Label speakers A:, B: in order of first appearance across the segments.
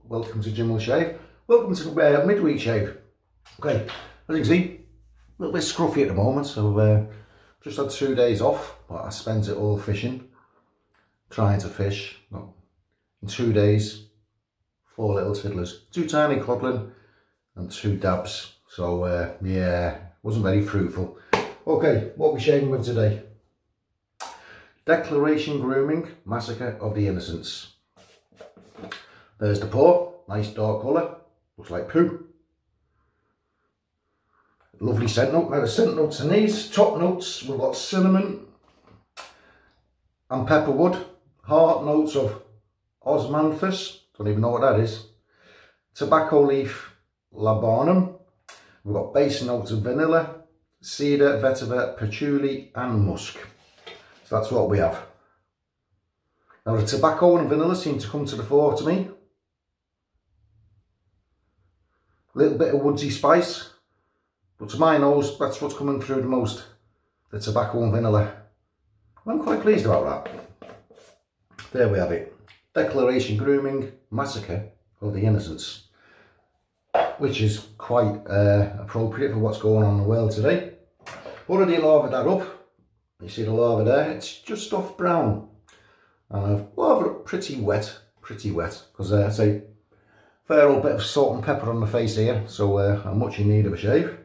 A: welcome to Jim Will Shave. Welcome to midweek shave. Okay, as you can see, a little bit scruffy at the moment, so I've just had 2 days off, but I spent it all fishing, trying to fish. No, in 2 days, 4 little tiddlers, 2 tiny codlin and 2 dabs, so yeah, wasn't very fruitful. Okay, what are we shaving with today? Declaration Grooming, Massacre of the Innocents. There's the paw, nice dark colour, looks like poo. Lovely scent note. Now the scent notes in these, top notes, we've got cinnamon and pepperwood, heart notes of osmanthus, don't even know what that is, tobacco leaf labanum, we've got base notes of vanilla, cedar, vetiver, patchouli and musk. So that's what we have. Now the tobacco and vanilla seem to come to the fore to me. A little bit of woodsy spice, but to my nose, that's what's coming through the most, the tobacco and vanilla. I'm quite pleased about that. There we have it. Declaration Grooming, Massacre of the Innocents, which is quite appropriate for what's going on in the world today. Already lavaed that up. You see the lava there? It's just off brown. And I've lavaed up pretty wet, because I say fair old bit of salt and pepper on the face here, so I'm much in need of a shave.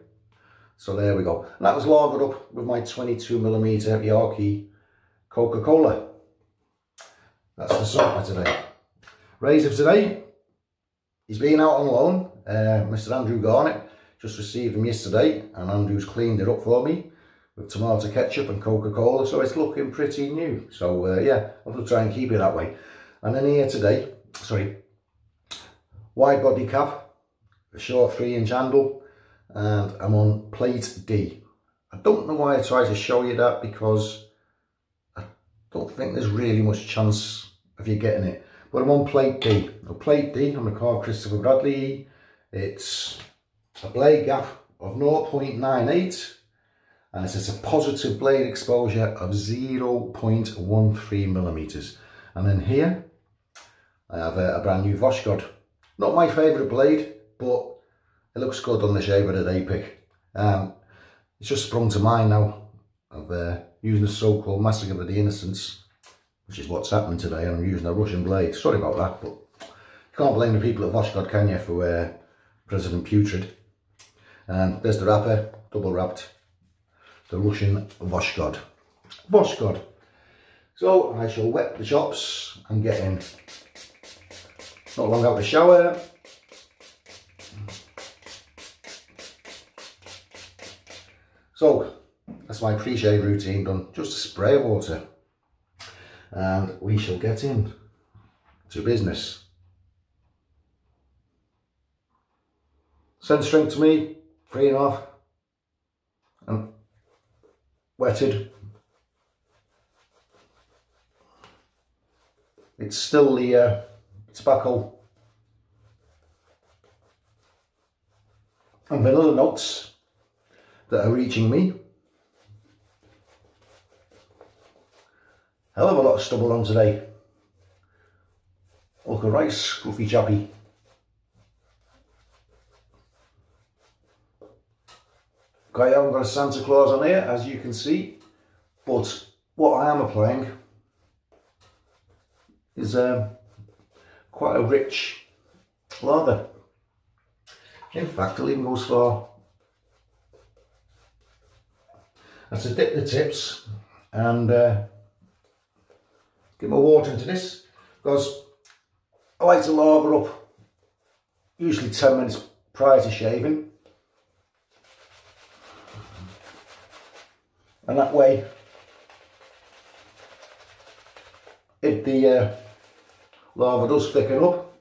A: So there we go. And that was lavaed up with my 22mm Yarkey Coca-Cola. That's the salt for today. Raise of today, he's been out on loan. Mr. Andrew Garnett, just received him yesterday, and Andrew's cleaned it up for me with tomato ketchup and Coca-Cola, so it's looking pretty new. So yeah, I'll try and keep it that way. And then here today, wide body cap, a short 3-inch handle, and I'm on plate D. I don't know why I tried to show you that, because I don't think there's really much chance of you getting it. But I'm on plate D. Now plate D, I'm a Karve Christopher Bradley. It's a blade gap of 0.98, and it's a positive blade exposure of 0.13mm. And then here, I have a brand new Voskhod. Not my favourite blade, but it looks good on the shave of the day pick. It's just sprung to mind now of using the so-called Massacre of the Innocents, which is what's happening today, and I'm using a Russian blade. Sorry about that, but you can't blame the people at Voskhod, can you, for President Putrid. And there's the wrapper, double wrapped, the Russian Voskhod. So I shall wet the chops and get in. Not long out of the shower. So that's my pre-shave routine done. Just a spray of water, and we shall get in to business. Scent strength to me, 3.5, and wetted. It's still the tobacco and vanilla notes that are reaching me. Hell of a lot of stubble on today. Look, a right scruffy chappy. Okay, I haven't got a Santa Claus on here, as you can see, but what I am applying is quite a rich lather. In fact, I'll even go as far as to dip the tips and get my water into this, because I like to lather up usually 10 minutes prior to shaving, and that way, if the lather does thicken up,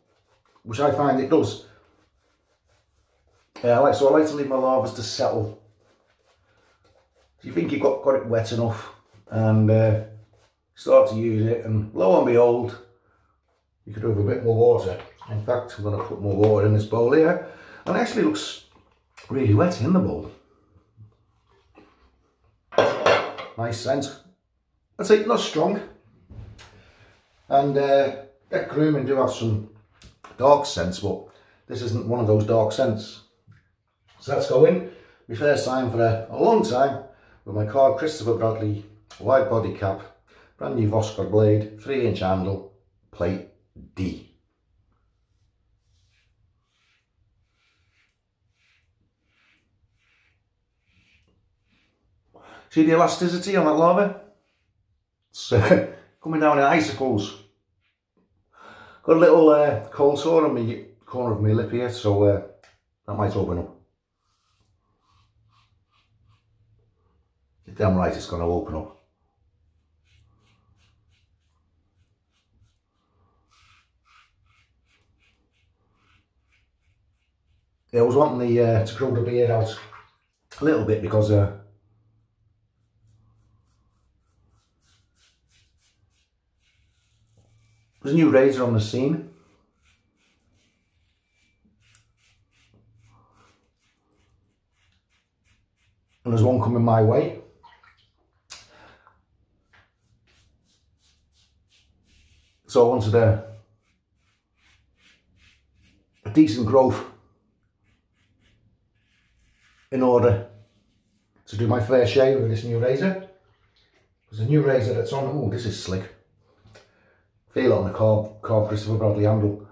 A: which I find it does, I like to leave my lavers to settle. So you think you've got it wet enough, and start to use it, and lo and behold, you could have a bit more water. In fact, I'm going to put more water in this bowl here, and it actually looks really wet in the bowl. Nice scent. I'd say not strong, and that Grooming do have some dark scents, but this isn't one of those dark scents. So let's go in. My first time for a long time with my Karve Christopher Bradley wide body cap, brand new Voskhod blade, 3-inch handle, plate D. See the elasticity on that lava? It's coming down in icicles. Got a little cold sore on the corner of my lip here, so that might open up. You're damn right it's going to open up. Yeah, I was wanting to grow the beard out a little bit because there's a new razor on the scene. And there's one coming my way. So I wanted a decent growth in order to do my fair share with this new razor. There's a new razor that's on. Oh, this is slick. Feel it on the Karve Christopher Bradley handle.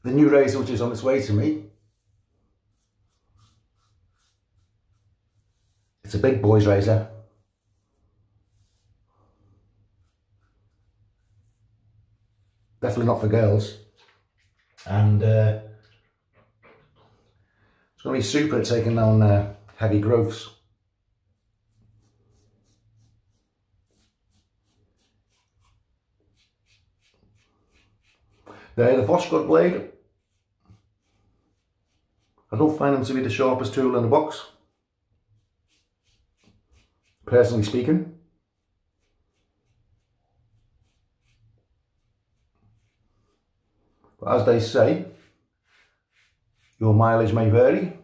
A: The new razor which is on its way to me. It's a big boy's razor. Definitely not for girls. And it's going to be super at taking down heavy growths. There, the Voskhod blade. I don't find them to be the sharpest tool in the box, personally speaking. But as they say, your mileage may vary.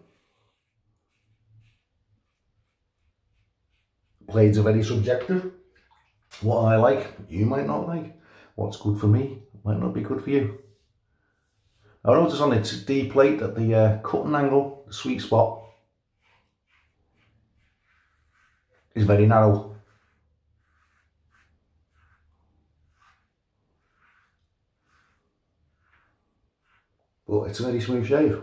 A: Blades are very subjective. What I like, you might not like. What's good for me might not be good for you. I noticed on its D plate that the cutting angle, the sweet spot, is very narrow. But it's a very smooth shave.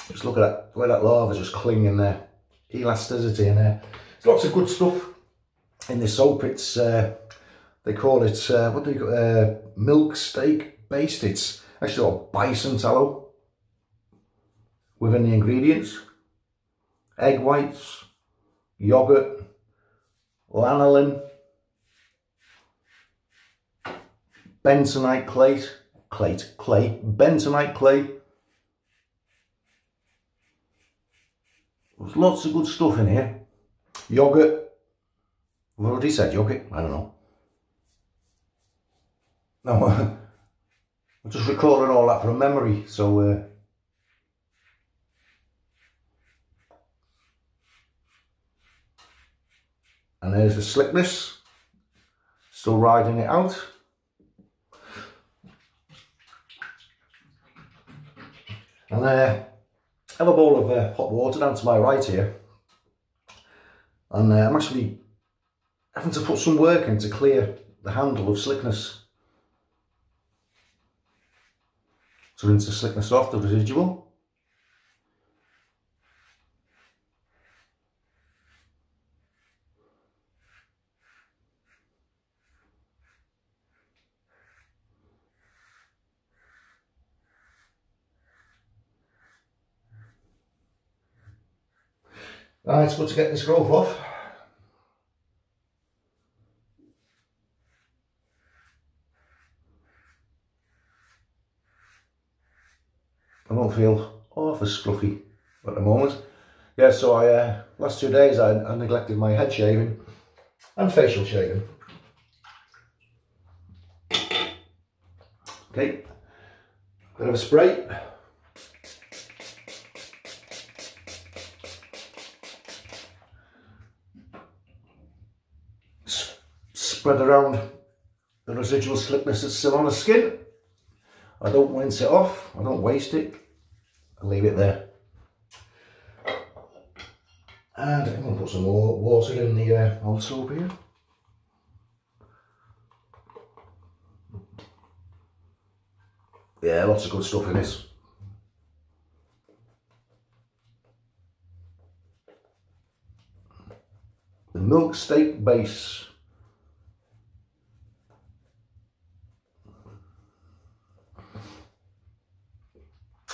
A: Just look at that, the way that lava just clinging there. Elasticity in there. There's lots of good stuff in this soap. It's they call it what do you call milk steak based. It's actually all bison tallow within the ingredients. Egg whites, yogurt, lanolin, bentonite clay, bentonite clay. There's lots of good stuff in here. Yogurt. I've already said yogurt. I don't know. No, I'm just recalling all that from memory. So, and there's the slickness. Still riding it out. And I have a bowl of hot water down to my right here, and I'm actually having to put some work in to clear the handle of slickness, to rinse the slickness off, the residual. Right, it's good to get this growth off. I don't feel half as scruffy at the moment. Yeah, so last 2 days I neglected my head shaving and facial shaving. Okay, bit of a spray. spread around the residual slickness that's still on the skin. I don't rinse it off, I don't waste it, I leave it there. And I'm going to put some more water in the old soap here. Yeah, lots of good stuff in this. The milk steak base.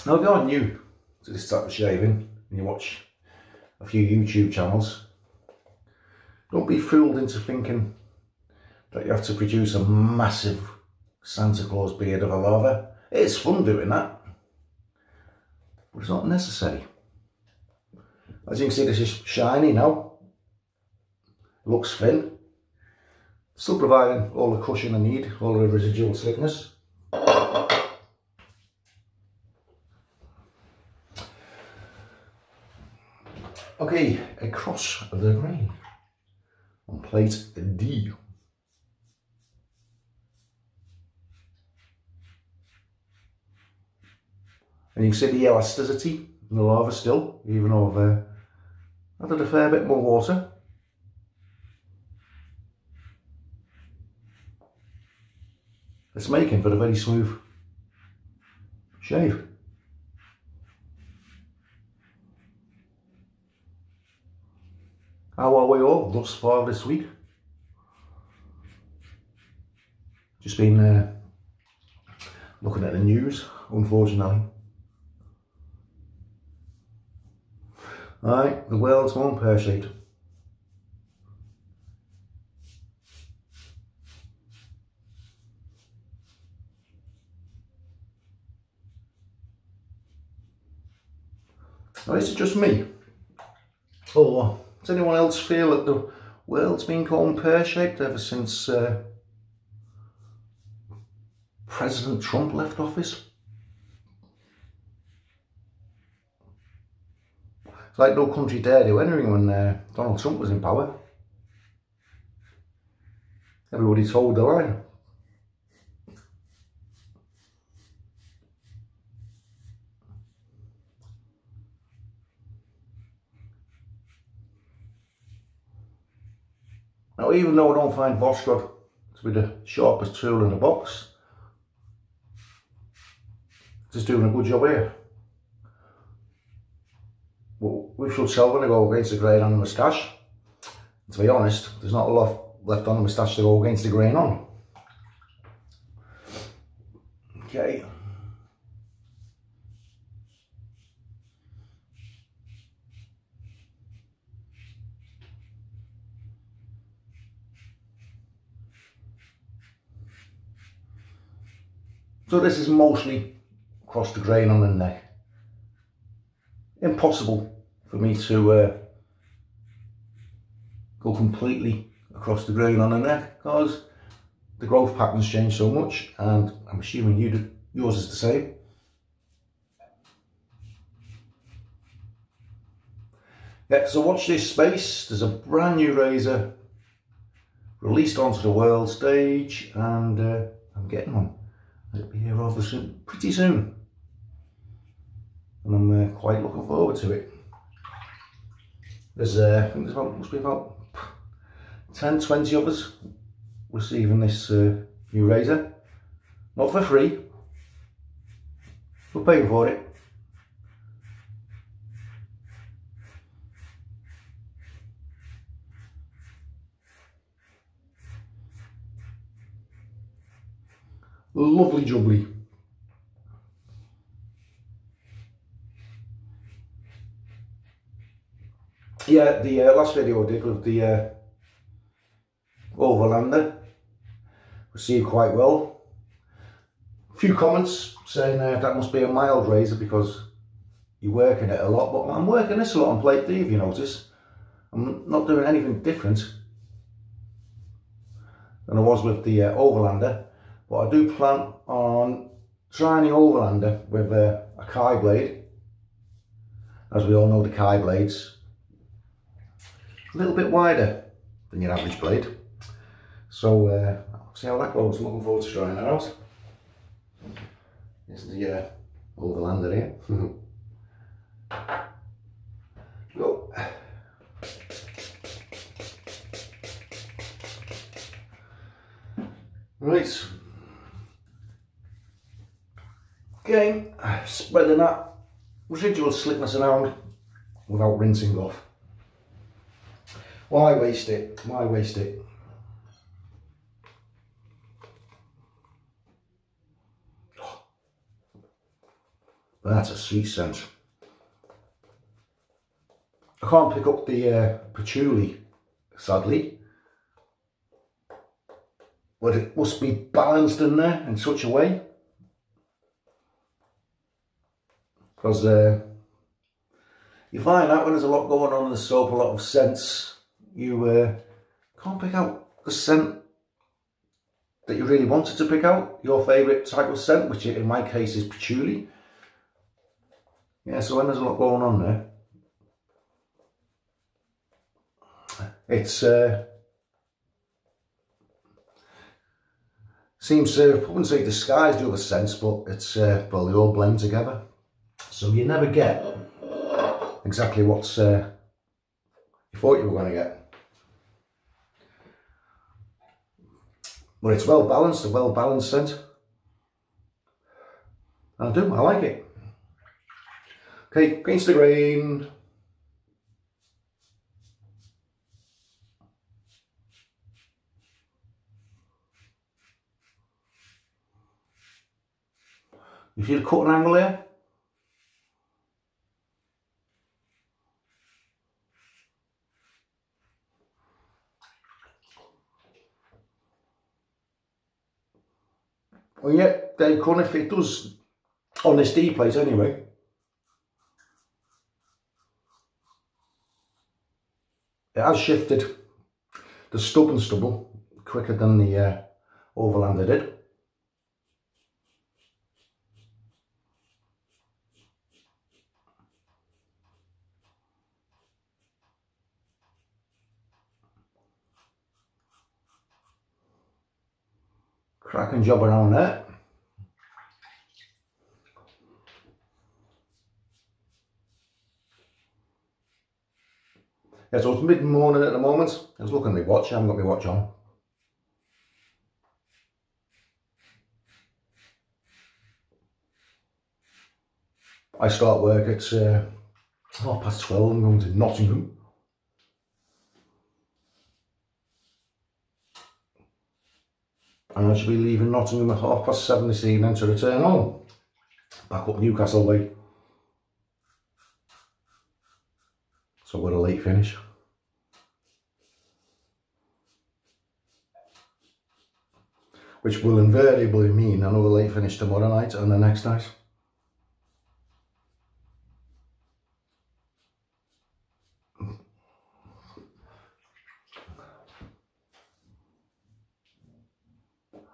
A: Now if you're new to this type of shaving and you watch a few YouTube channels, don't be fooled into thinking that you have to produce a massive Santa Claus beard of a lather. It's fun doing that, but it's not necessary. As you can see, this is shiny now, looks thin, still providing all the cushion I need, all the residual slickness. Okay, across the grain on plate D. And you can see the elasticity in the lava still, even though I've added a fair bit more water. It's making for a very smooth shave. How are we all thus far this week? Just been looking at the news, unfortunately. Right, the world's gone pear-shaped. Now, is it just me? Or does anyone else feel that the world's been gone pear-shaped ever since President Trump left office? It's like no country dared do anything when Donald Trump was in power. Everybody told the line. Now, even though I don't find Voskhod to be the sharpest tool in the box, it's just doing a good job here. Well, we should sell when I go against the grain on the moustache. To be honest, there's not a lot left on the moustache to go against the grain on. Okay. So this is mostly across the grain on the neck. Impossible for me to go completely across the grain on the neck because the growth patterns change so much, and I'm assuming yours is the same. Yeah, so watch this space. There's a brand new razor released onto the world stage, and I'm getting one. It'll be here rather soon, pretty soon. And I'm quite looking forward to it. There's, I think there's about, must be about 10-20 of us receiving this new razor. Not for free. We're paying for it. Lovely jubbly. Yeah, the last video I did with the Overlander received quite well. A few comments saying that must be a mild razor because you're working it a lot, but I'm working this a lot on plate D, if you notice. I'm not doing anything different than I was with the Overlander, but I do plan on trying the Overlander with a Kai blade. As we all know, the Kai blade's a little bit wider than your average blade, So see how that goes. I'm looking forward to trying that out. Here's the overlander here. Go. Right. Okay, spreading that residual slickness around without rinsing off. Why waste it? Why waste it? That's a sweet scent. I can't pick up the patchouli, sadly, but it must be balanced in there in such a way, because you find out when there's a lot going on in the soap, a lot of scents, you can't pick out the scent that you really wanted to pick out, your favourite type of scent, which in my case is patchouli. Yeah, so when there's a lot going on there, it's seems to, I wouldn't say disguise the other scents, but it's well, they all blend together, so you never get exactly what's you thought you were going to get. But it's well balanced, a well balanced scent, and I like it. Okay, against the grain. You feel the cutting angle there? Well, yeah, they can if it does on this D plate anyway. It has shifted the stub and stubble quicker than the overlander did. Cracking job around there. Yeah, so it's mid-morning at the moment. I was looking at my watch, I haven't got my watch on. I start work at 12:30, I'm going to Nottingham. And I should be leaving Nottingham at 7:30 this evening to return home. Back up Newcastle way. So we're a late finish. Which will invariably mean another late finish tomorrow night and the next night.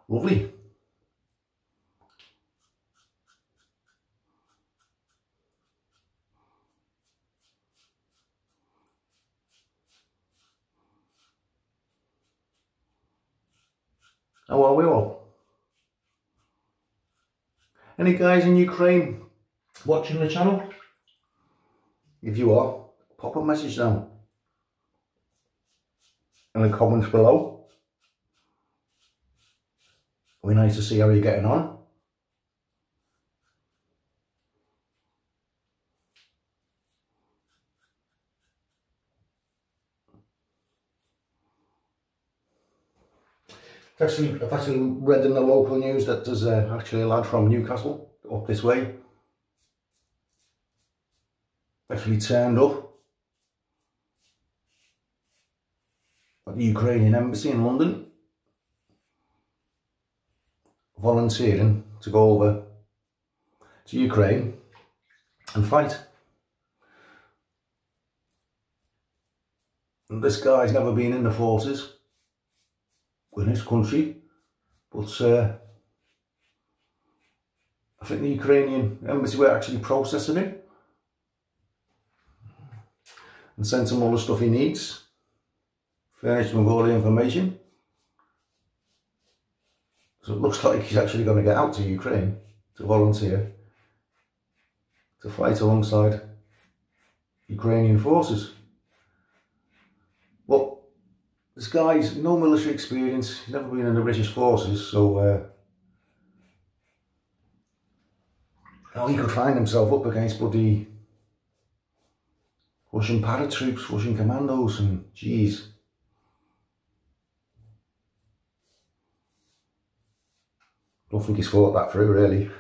A: Lovely. How are we all? Any guys in Ukraine watching the channel? If you are, pop a message down in the comments below. It'll be nice to see how you're getting on. I've actually read in the local news that there's actually a lad from Newcastle up this way actually turned up at the Ukrainian embassy in London, volunteering to go over to Ukraine and fight. And this guy's never been in the forces in his country, but I think the Ukrainian embassy were actually processing it and sent him all the stuff he needs, furnished him with all the information, So it looks like he's actually going to get out to Ukraine to volunteer to fight alongside Ukrainian forces. But this guy's no military experience, he's never been in the British forces, so how he could find himself up against bloody Russian paratroops, Russian commandos, and geez. Don't think he's thought that through, really.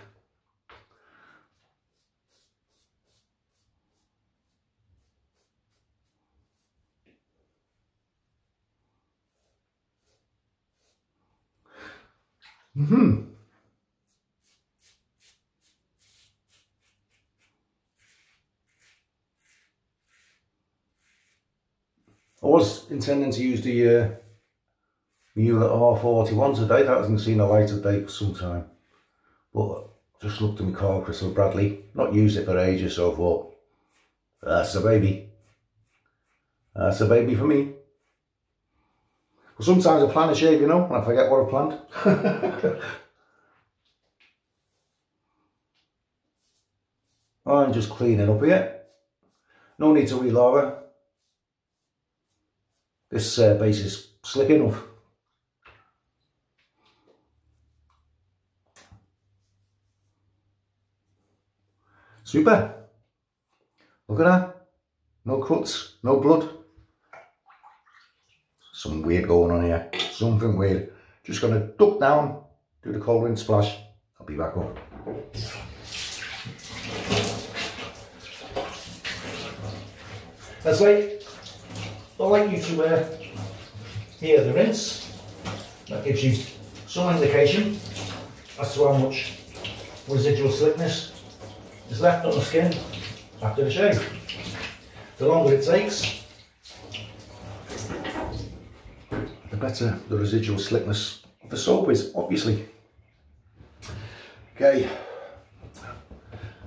A: I was intending to use the Mueller R41 today. That hasn't seen the light of day for some time. But just looked at my car, Crystal Bradley. Not used it for ages, so I thought, that's a baby. That's a baby for me. Well, sometimes I plan a shave, you know, and I forget what I planned. I'm just cleaning up here. No need to relather. This base is slick enough. Super. Look at that. No cuts, no blood. Something weird going on here. Something weird. Just going to duck down, do the cold rinse splash. I'll be back up. That's right. I'd like you to hear the rinse. That gives you some indication as to how much residual slickness is left on the skin after the shave. The longer it takes, the better the residual slickness of the soap is, obviously. Okay,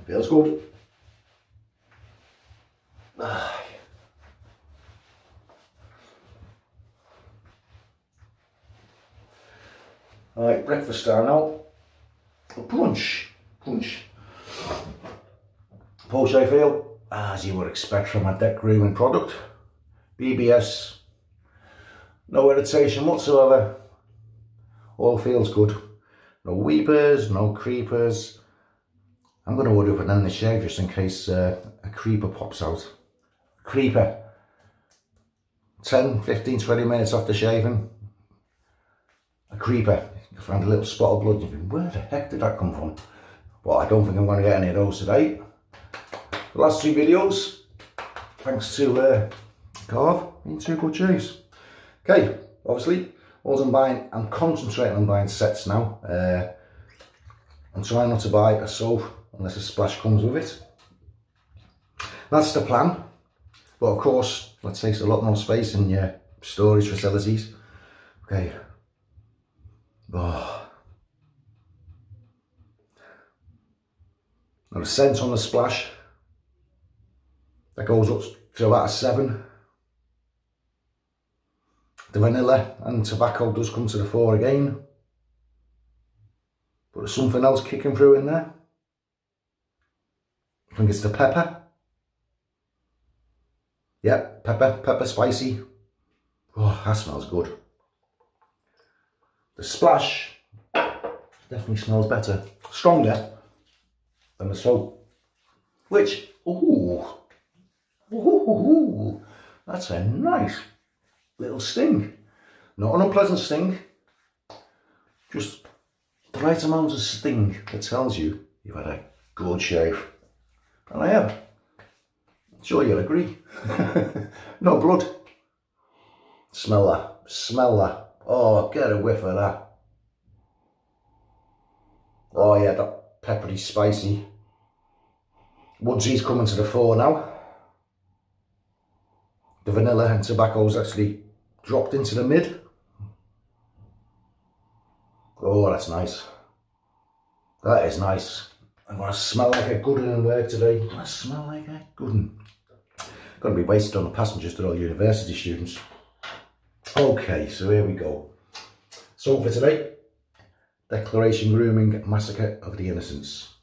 A: feels good. Alright, breakfast time now. Punch. Post I feel, as you would expect from a deck grooming product. BBS, no irritation whatsoever. All feels good. No weepers, no creepers. I'm going to order up and end the shave just in case a creeper pops out. Creeper. 10, 15, 20 minutes after shaving. A creeper. You find a little spot of blood. You think, where the heck did that come from? But I don't think I'm going to get any of those today. The last two videos, thanks to Karve, been two good shaves. Okay, obviously, I'm concentrating on buying sets now. I'm trying not to buy a soap unless a splash comes with it. That's the plan. But of course, that takes a lot more space in your storage facilities. Okay. Oh. Now the scent on the splash, that goes up to about a 7. The vanilla and tobacco does come to the fore again. But there's something else kicking through in there. I think it's the pepper. Yeah, pepper spicy. Oh, that smells good. The splash definitely smells better. Stronger than the soap. Which, ooh, that's a nice little sting. Not an unpleasant sting, just the right amount of sting that tells you you've had a good shave. And I have. I'm sure you'll agree. No blood. Smell that. Smell that. Oh, get a whiff of that. Oh yeah, that peppery, spicy. Woodsy's coming to the fore now. The vanilla and tobacco's actually dropped into the mid. Oh, that's nice. That is nice. I'm going to smell like a good one in work today. I smell like a good one. Going to be wasted on the passengers to all university students. Okay, so here we go. So for today, Declaration Grooming, Massacre of the Innocents.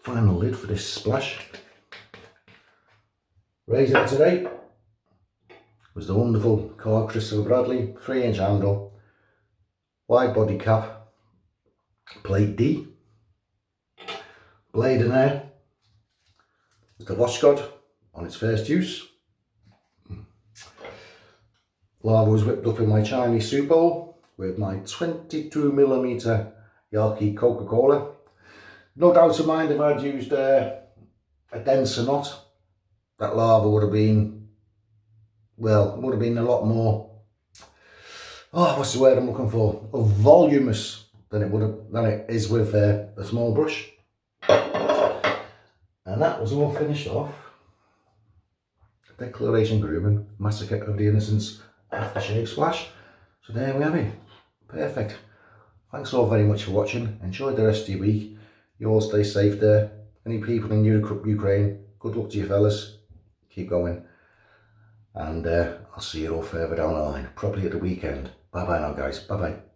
A: Final lid for this splash. Razor today was the wonderful Karve Christopher Bradley 3-inch handle, wide body cap, plate D. Blade in there was the Voskhod on its first use. Lava was whipped up in my Chinese soup bowl with my 22mm Yaki Coca-Cola. No doubt of mind, if I'd used a denser knot, that lava would have been, well, would have been a lot more, oh, what's the word I'm looking for? Voluminous than it is with a small brush. And that was all finished off. Declaration Grooming, Massacre of the Innocents aftershave splash. So there we have it. Perfect. Thanks all very much for watching. Enjoy the rest of your week. You all stay safe there. Any people in Ukraine, good luck to you fellas. Keep going. And I'll see you all further down the line, probably at the weekend. Bye bye now guys. Bye bye.